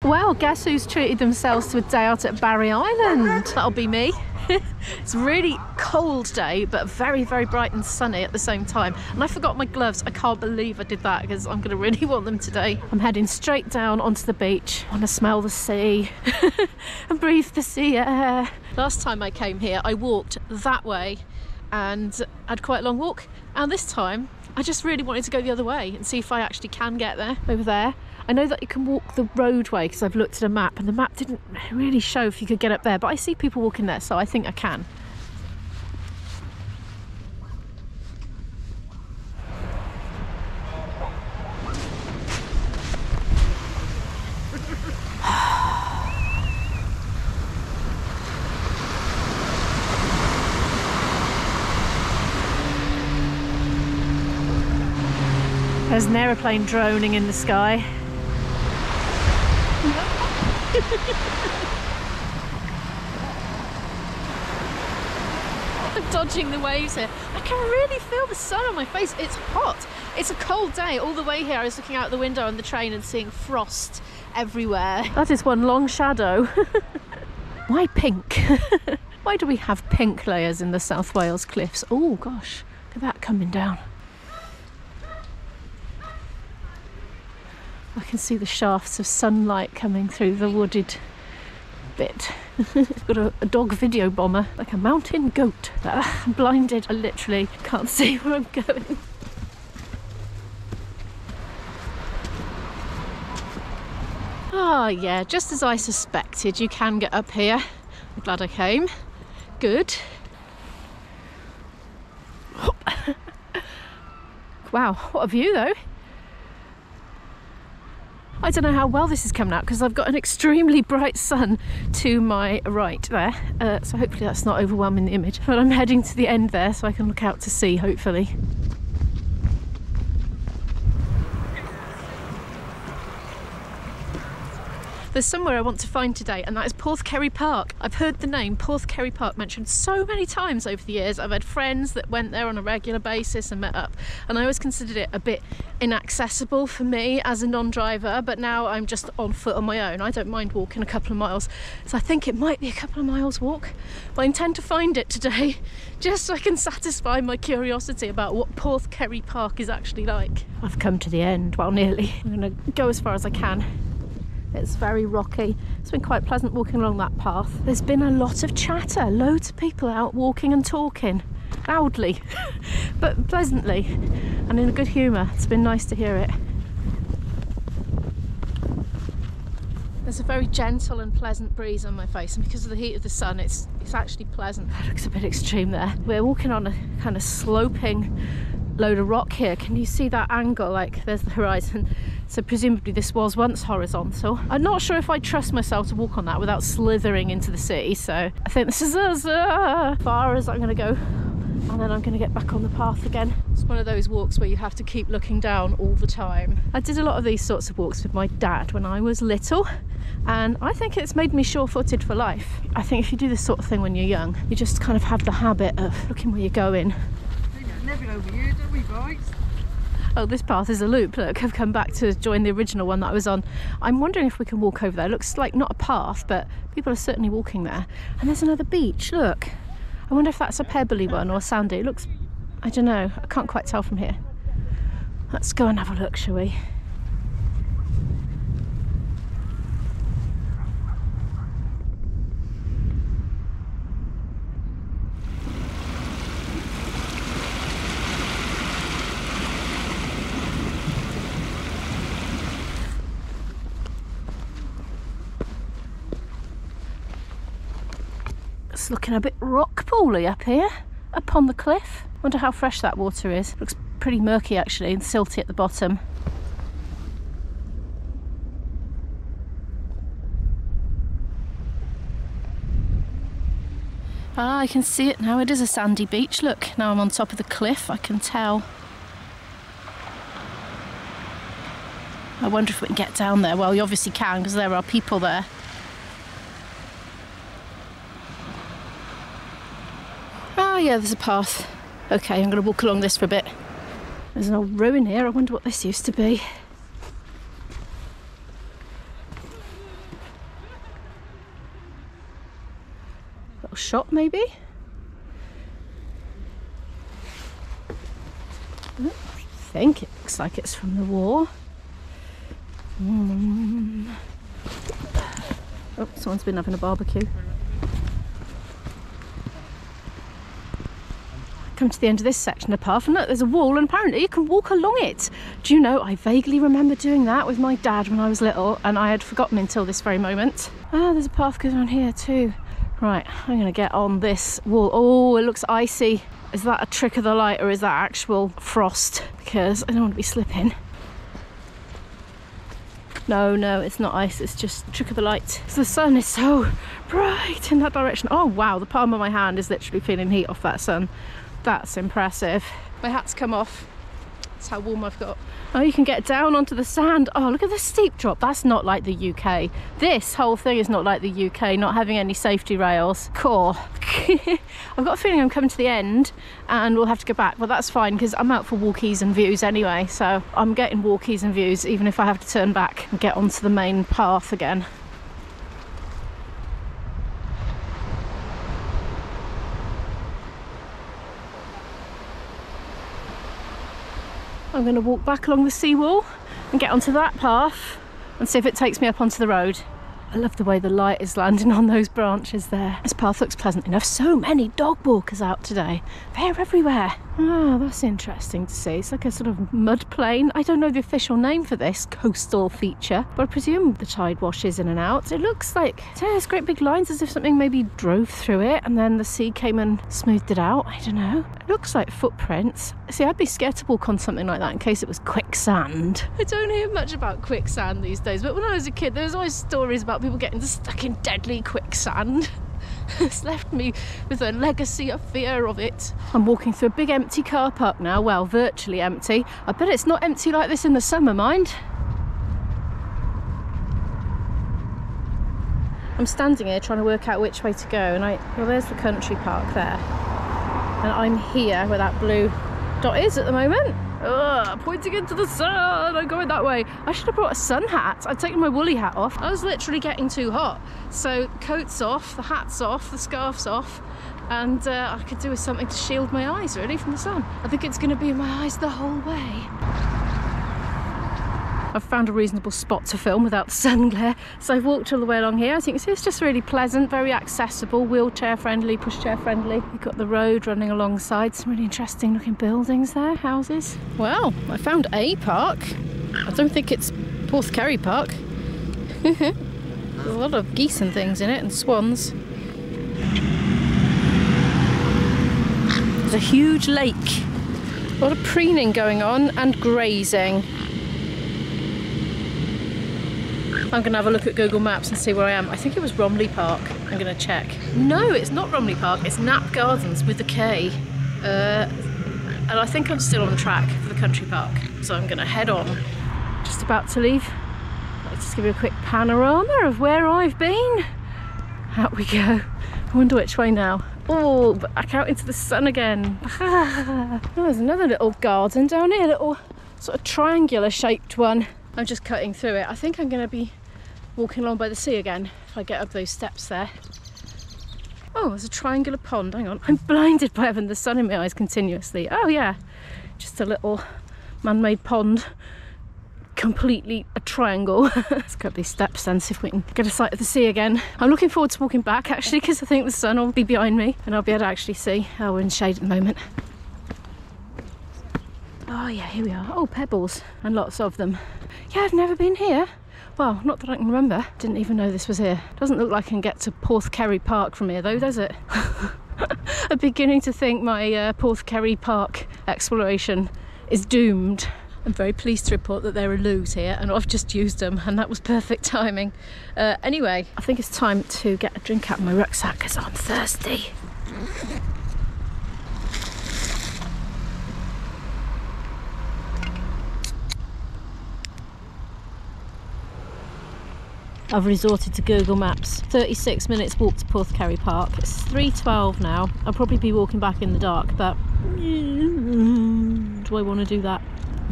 Well, guess who's treated themselves to a day out at Barry Island? That'll be me. It's a really cold day, but very, very bright and sunny at the same time. And I forgot my gloves. I can't believe I did that because I'm going to really want them today. I'm heading straight down onto the beach. I want to smell the sea and breathe the sea air. Last time I came here, I walked that way and had quite a long walk. And this time, I just really wanted to go the other way and see if I actually can get there, over there. I know that you can walk the roadway because I've looked at a map and the map didn't really show if you could get up there, but I see people walking there, so I think I can. There's an aeroplane droning in the sky. I'm dodging the waves here. I can really feel the sun on my face. It's hot. It's a cold day. All the way here I was looking out the window on the train and seeing frost everywhere. That is one long shadow. Why pink? Why do we have pink layers in the South Wales cliffs? Oh gosh, look at that coming down. I can see the shafts of sunlight coming through the wooded bit. I've got a dog video bomber, like a mountain goat. I'm blinded. I literally can't see where I'm going. Ah, yeah, just as I suspected, you can get up here. I'm glad I came. Good. Wow, what a view though. I don't know how well this is coming out because I've got an extremely bright sun to my right there, so hopefully that's not overwhelming the image. But I'm heading to the end there so I can look out to sea, hopefully. There's somewhere I want to find today, and that is Porthkerry Park. I've heard the name Porthkerry Park mentioned so many times over the years. I've had friends that went there on a regular basis and met up, and I always considered it a bit inaccessible for me as a non-driver, but now I'm just on foot on my own. I don't mind walking a couple of miles, so I think it might be a couple of miles walk, but I intend to find it today just so I can satisfy my curiosity about what Porthkerry Park is actually like. I've come to the end, well, nearly. I'm going to go as far as I can. It's very rocky. It's been quite pleasant walking along that path. There's been a lot of chatter, loads of people out walking and talking, loudly, but pleasantly and in a good humour. It's been nice to hear it. There's a very gentle and pleasant breeze on my face, and because of the heat of the sun, it's actually pleasant. That looks a bit extreme there. We're walking on a kind of sloping load of rock here. Can you see that angle? Like, there's the horizon. So presumably this was once horizontal. I'm not sure if I trust myself to walk on that without slithering into the sea, so I think this is as far as I'm going to go, and then I'm going to get back on the path again. It's one of those walks where you have to keep looking down all the time. I did a lot of these sorts of walks with my dad when I was little, and I think it's made me sure-footed for life. I think if you do this sort of thing when you're young, you just kind of have the habit of looking where you're going. Never over here, don't we, guys? Oh, this path is a loop. Look, I've come back to join the original one that I was on. I'm wondering if we can walk over there. It looks like not a path, but people are certainly walking there. And there's another beach, look. I wonder if that's a pebbly one or sandy. It looks, I don't know, I can't quite tell from here. Let's go and have a look, shall we? It's looking a bit rock pooly up here, up on the cliff. Wonder how fresh that water is. Looks pretty murky actually and silty at the bottom. Ah, I can see it now. It is a sandy beach. Look, now I'm on top of the cliff, I can tell. I wonder if we can get down there. Well, you obviously can because there are people there. Oh yeah, there's a path. Okay, I'm going to walk along this for a bit. There's an old ruin here. I wonder what this used to be. shop maybe? I think it looks like it's from the war. Oh, someone's been having a barbecue. Come to the end of this section of the path and look, there's a wall and apparently you can walk along it. Do you know, I vaguely remember doing that with my dad when I was little and I had forgotten until this very moment. Ah, there's a path goes on here too. Right, I'm gonna get on this wall. Oh, it looks icy. Is that a trick of the light or is that actual frost? Because I don't want to be slipping. No, it's not ice, it's just a trick of the light. So the sun is so bright in that direction. Oh wow, the palm of my hand is literally feeling heat off that sun. That's impressive. My hat's come off. That's how warm I've got. Oh, you can get down onto the sand. Oh, look at the steep drop. That's not like the UK. This whole thing is not like the UK, not having any safety rails. Cool. I've got a feeling I'm coming to the end and we'll have to go back, but that's fine because I'm out for walkies and views anyway. So I'm getting walkies and views even if I have to turn back and get onto the main path again. I'm going to walk back along the seawall and get onto that path and see if it takes me up onto the road. I love the way the light is landing on those branches there. This path looks pleasant enough. So many dog walkers out today. They're everywhere. Oh, that's interesting to see. It's like a sort of mud plain. I don't know the official name for this coastal feature, but I presume the tide washes in and out. It looks like there's great big lines as if something maybe drove through it and then the sea came and smoothed it out. I don't know. It looks like footprints. See, I'd be scared to walk on something like that in case it was quicksand. I don't hear much about quicksand these days, but when I was a kid, there was always stories about people getting stuck in deadly quicksand. It's left me with a legacy of fear of it. I'm walking through a big empty car park now, well, virtually empty. I bet it's not empty like this in the summer, mind. I'm standing here trying to work out which way to go, and well, there's the country park there. And I'm here where that blue dot is at the moment. Ugh, pointing into the sun, I'm going that way. I should have brought a sun hat. I'd taken my woolly hat off. I was literally getting too hot. So the coat's off, the hat's off, the scarf's off, and I could do with something to shield my eyes really from the sun. I think it's going to be in my eyes the whole way. I've found a reasonable spot to film without the sun glare, so I've walked all the way along here. As you can see, it's just really pleasant, very accessible, wheelchair friendly, pushchair friendly. You've got the road running alongside, some really interesting looking buildings there, houses. Well, I found a park. I don't think it's Porthkerry Park. There's a lot of geese and things in it, and swans. There's a huge lake. A lot of preening going on and grazing. I'm going to have a look at Google Maps and see where I am. I think it was Romilly Park. I'm going to check. No, it's not Romilly Park. It's Knap Gardens with a K. And I think I'm still on track for the country park. So I'm going to head on. Just about to leave. I'll just give you a quick panorama of where I've been. Out we go. I wonder which way now. Oh, back out into the sun again. Oh, there's another little garden down here. A little sort of triangular shaped one. I'm just cutting through it. I think I'm going to be walking along by the sea again if I get up those steps there. Oh, there's a triangular pond. Hang on. I'm blinded by having the sun in my eyes continuously. Oh yeah, just a little man-made pond. Completely a triangle. Let's go up these steps then, see if we can get a sight of the sea again. I'm looking forward to walking back actually because I think the sun will be behind me and I'll be able to actually see. Oh, we're in shade at the moment. Oh yeah, here we are. Oh, pebbles, and lots of them. Yeah, I've never been here. Well, not that I can remember. Didn't even know this was here. Doesn't look like I can get to Porthkerry Park from here though, does it? I'm beginning to think my Porthkerry Park exploration is doomed. I'm very pleased to report that there are loos here and I've just used them and that was perfect timing. Anyway, I think it's time to get a drink out of my rucksack because I'm thirsty. I've resorted to Google Maps. 36 minutes walk to Porthkerry Park. It's 3:12 now. I'll probably be walking back in the dark, but do I want to do that?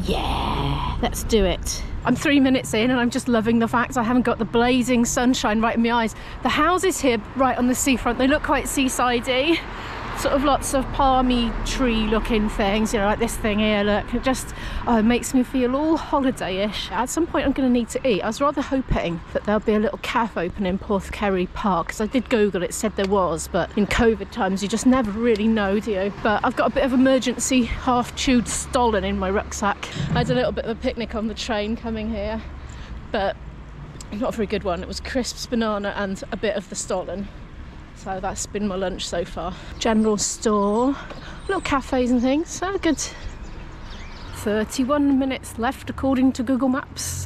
Yeah, let's do it. I'm 3 minutes in and I'm just loving the fact I haven't got the blazing sunshine right in my eyes. The houses here right on the seafront, they look quite seasidey. Sort of lots of palmy tree looking things, you know, like this thing here, look. It just it makes me feel all holiday-ish. At some point I'm going to need to eat. I was rather hoping that there'll be a little cafe open in Porthkerry Park, because I did Google, it said there was, but in COVID times you just never really know, do you? But I've got a bit of emergency half-chewed stollen in my rucksack. I had a little bit of a picnic on the train coming here, but not a very good one. It was crisps, banana and a bit of the stollen. So that's been my lunch so far. General store, little cafes and things. So good. 31 minutes left according to Google Maps.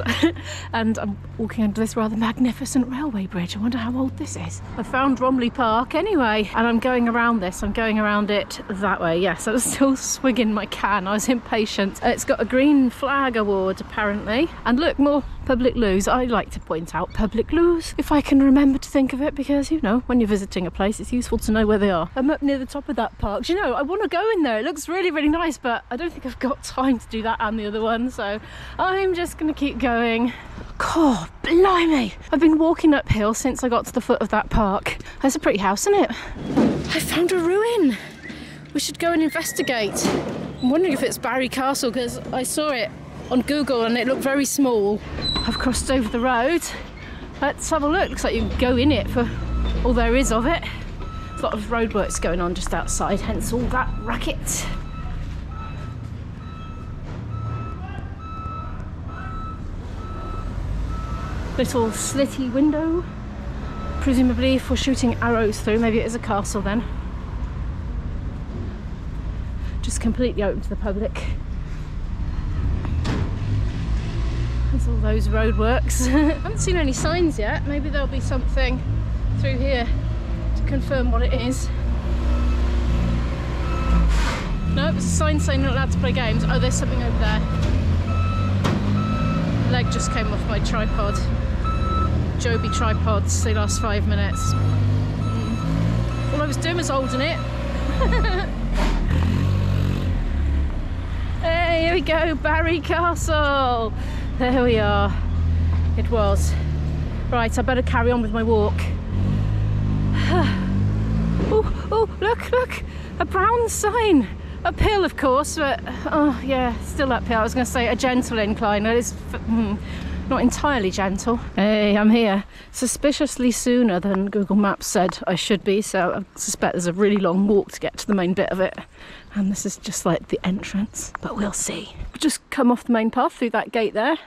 And I'm walking under this rather magnificent railway bridge. I wonder how old this is. I found Romilly Park anyway, and I'm going around this. I'm going around it that way. Yes, I was still swigging my can. I was impatient. It's got a green flag award apparently. And look, more public loos. I like to point out public loos if I can remember to think of it, because you know, when you're visiting a place it's useful to know where they are. I'm up near the top of that park. Do you know, I want to go in there. It looks really, really nice, but I don't think I've got time to do that and the other one, so I'm just gonna keep going. God, blimey! I've been walking uphill since I got to the foot of that park. That's a pretty house, isn't it? I found a ruin. We should go and investigate. I'm wondering if it's Barry Castle, because I saw it on Google and it looked very small. I've crossed over the road. Let's have a look. Looks like you can go in it for all there is of it. There's a lot of roadworks going on just outside, hence all that racket. Little slitty window, presumably for shooting arrows through. Maybe it is a castle then. Just completely open to the public. There's all those roadworks. I haven't seen any signs yet. Maybe there'll be something through here to confirm what it is. No, it was a sign saying not allowed to play games. Oh, there's something over there. Leg just came off my tripod. Joby tripods, they last 5 minutes. All I was doing was holding it. Hey, here we go, Barry Castle. There we are. It was. Right, I better carry on with my walk. Oh, look, a brown sign. Uphill, of course, but oh yeah, still uphill. I was going to say a gentle incline. It is not entirely gentle. Hey, I'm here. Suspiciously sooner than Google Maps said I should be, so I suspect there's a really long walk to get to the main bit of it. And this is just like the entrance, but we'll see. I've just come off the main path through that gate there,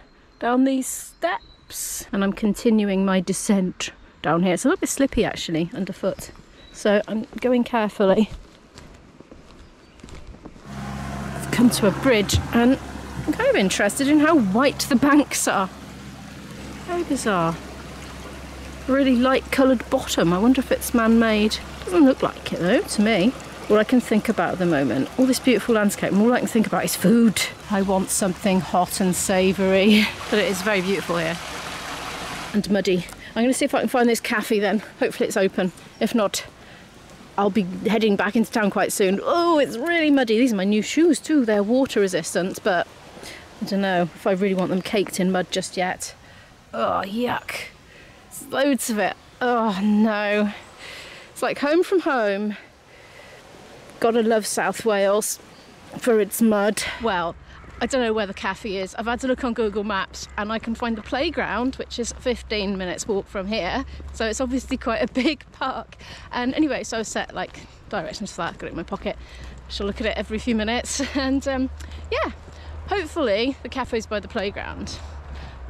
down these steps, and I'm continuing my descent down here. It's a little bit slippy actually underfoot, so I'm going carefully. I've come to a bridge and I'm kind of interested in how white the banks are. Very bizarre. Really light coloured bottom. I wonder if it's man-made. Doesn't look like it though to me. All I can think about at the moment, all this beautiful landscape, and all I can think about is food. I want something hot and savoury. But it is very beautiful here. And muddy. I'm going to see if I can find this cafe then. Hopefully it's open. If not, I'll be heading back into town quite soon. Oh, it's really muddy. These are my new shoes too. They're water resistant, but I don't know if I really want them caked in mud just yet. Oh, yuck. There's loads of it. Oh, no. It's like home from home. Gotta love South Wales for its mud. Well, I don't know where the cafe is. I've had to look on Google Maps and I can find the playground, which is 15 minutes walk from here. So it's obviously quite a big park. And anyway, so I set like directions for that. Got it in my pocket. Shall look at it every few minutes. And yeah, hopefully the cafe's by the playground.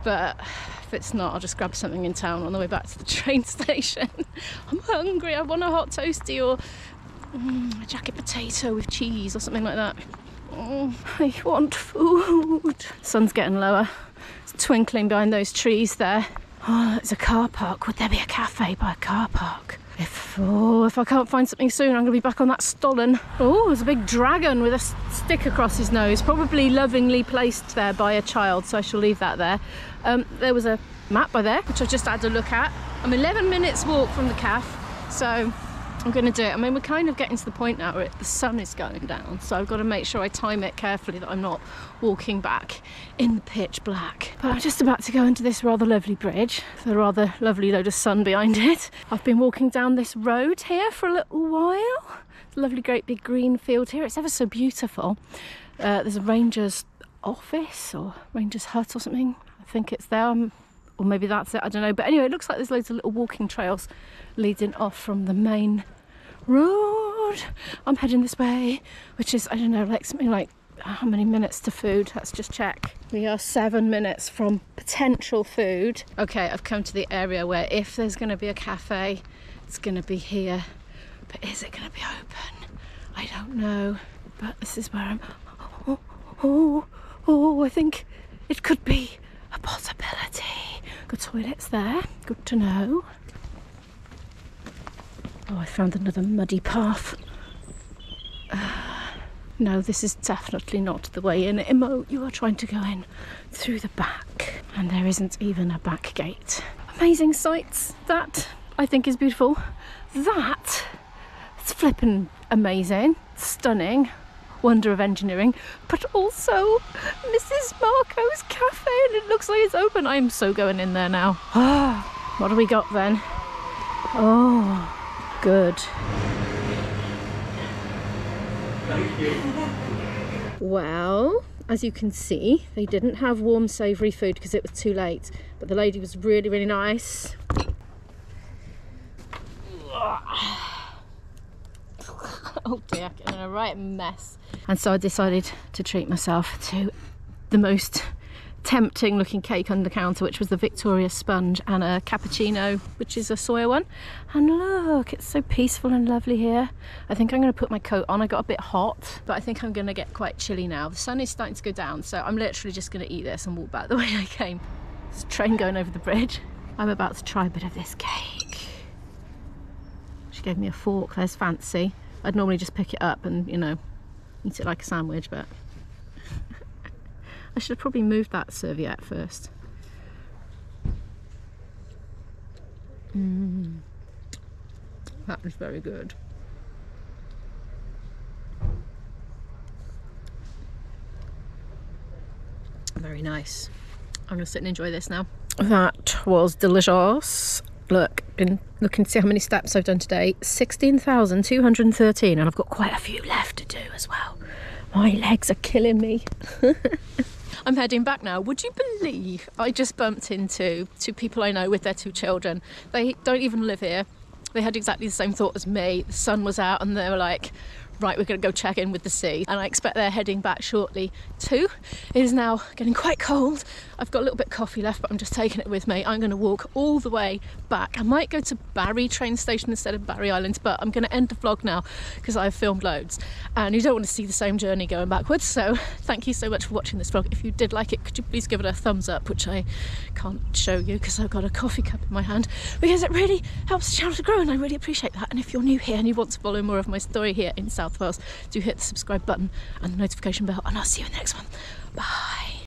But if it's not, I'll just grab something in town on the way back to the train station. I'm hungry. I want a hot toasty or a jacket potato with cheese or something like that. Oh, I want food. The sun's getting lower. It's twinkling behind those trees there. Oh, it's a car park. Would there be a cafe by a car park? If I can't find something soon, I'm going to be back on that stollen. Oh, there's a big dragon with a stick across his nose, probably lovingly placed there by a child, so I shall leave that there. There was a map by there, which I've just had a look at. I'm 11 minutes walk from the cafe, so I'm going to do it. I mean, we're kind of getting to the point now where the sun is going down, so I've got to make sure I time it carefully that I'm not walking back in the pitch black. But I'm just about to go into this rather lovely bridge with a rather lovely load of sun behind it. I've been walking down this road here for a little while. It's a lovely great big green field here. It's ever so beautiful. There's a ranger's office or ranger's hut or something. I think it's there. Or maybe that's it, I don't know. But anyway, it looks like there's loads of little walking trails leading off from the main road. I'm heading this way, which is, I don't know, like something like how many minutes to food? Let's just check. We are 7 minutes from potential food. Okay, I've come to the area where if there's going to be a cafe, it's going to be here. But is it going to be open? I don't know. But this is where I'm... Oh, I think it could be a possibility. Good toilets there, good to know. Oh, I found another muddy path. No, this is definitely not the way in. Imo, you are trying to go in through the back, and there isn't even a back gate. Amazing sights. That, I think, is beautiful. That, it's flippin' amazing, stunning. Wonder of engineering, but also Mrs. Marco's cafe, and it looks like it's open. I'm so going in there now. What do we got then? Oh, good. Thank you. Well, as you can see, they didn't have warm savoury food because it was too late, but the lady was really, really nice. Oh dear, I'm in a right mess. And so I decided to treat myself to the most tempting looking cake under the counter, which was the Victoria sponge, and a cappuccino, which is a soya one. And look, it's so peaceful and lovely here. I think I'm going to put my coat on. I got a bit hot, but I think I'm going to get quite chilly now. The sun is starting to go down, so I'm literally just going to eat this and walk back the way I came. There's a train going over the bridge. I'm about to try a bit of this cake. She gave me a fork. There's fancy. I'd normally just pick it up and, you know, eat it like a sandwich, but I should have probably moved that serviette first. That is very good. Very nice. I'm gonna sit and enjoy this now. That was delicious. Look, been looking to see how many steps I've done today. 16,213, and I've got quite a few left to do as well. My legs are killing me. I'm heading back now. Would you believe I just bumped into two people I know with their 2 children? They don't even live here. They had exactly the same thought as me. The sun was out and they were like, right, we're going to go check in with the sea. And I expect they're heading back shortly too. It is now getting quite cold. I've got a little bit of coffee left, but I'm just taking it with me. I'm going to walk all the way back. I might go to Barry train station instead of Barry Island, but I'm going to end the vlog now because I've filmed loads and you don't want to see the same journey going backwards. So thank you so much for watching this vlog. If you did like it, could you please give it a thumbs up, which I can't show you because I've got a coffee cup in my hand, because it really helps the channel to grow and I really appreciate that. And if you're new here and you want to follow more of my story here in South Wales, do hit the subscribe button and the notification bell, and I'll see you in the next one. Bye.